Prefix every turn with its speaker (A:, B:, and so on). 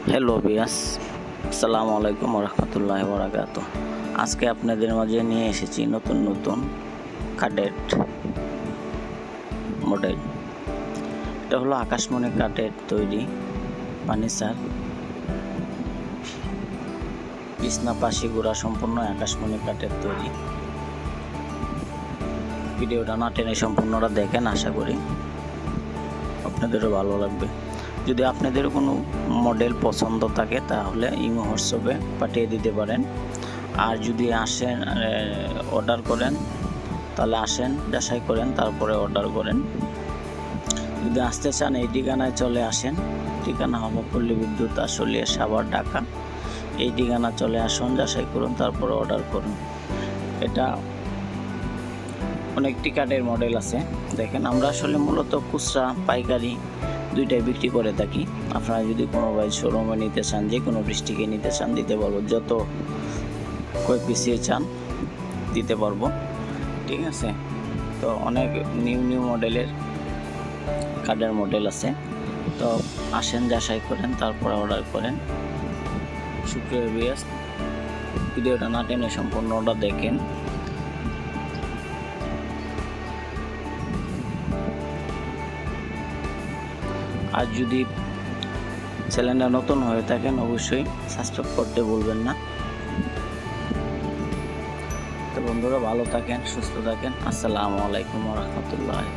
A: Hello বিয়াস, আসসালামু আলাইকুম রহমতুল্লাহি ওয়া বারাকাতুহু। আজকে আপনাদের মাঝে নিয়ে এসেছি নতুন নতুন কাঠের মডেল। এটা হলো আকাশমণি কাঠের তৈরি ফার্নিচার, বিছনা পাশি গুঁড়া সম্পূর্ণ আকাশমণি কাঠের তৈরি। ভিডিওটা না টেনে সম্পূর্ণটা দেখেন, আশা করি আপনাদেরও ভালো লাগবে। যদি আপনাদের কোনো মডেল পছন্দ থাকে তাহলে ইমো হোয়াটসঅ্যাপে পাঠিয়ে দিতে পারেন। আর যদি আসেন অর্ডার করেন তাহলে আসেন, যাচাই করেন, তারপরে অর্ডার করেন। যদি আসতে চান এই ঠিকানায় চলে আসেন। ঠিকানা হলো পল্লী বিদ্যুৎ আশুলিয়া, সাভার, ঢাকা। এই ঠিকানা চলে আসুন, যাচাই করুন, তারপরে অর্ডার করুন। এটা অনেকটি কাঠের মডেল আছে। দেখেন, আমরা আসলে মূলত খুচরা পাইকারি দুইটাই বিক্রি করে থাকি। আপনারা যদি কোনো ভাই শোরুমে নিতে চান, যে কোনো ডিস্ট্রিক্টে নিতে চান দিতে পারবো, যত কয় পিসিয়ে চান দিতে পারবো, ঠিক আছে। তো অনেক নিউ মডেলের কাঠের মডেল আছে। তো আসেন, যাচাই করেন, তারপরে অর্ডার করেন। শুক্রিয়া বিয়াস, ভিডিওটা না টেনে সম্পূর্ণটা দেখেন। আর যদি চ্যানেলটা নতুন হয়ে থাকেন অবশ্যই সাবস্ক্রাইব করতে ভুলবেন না। তো বন্ধুরা, ভালো থাকেন, সুস্থ থাকেন। আসসালামু আলাইকুম ওয়া রাহমাতুল্লাহি।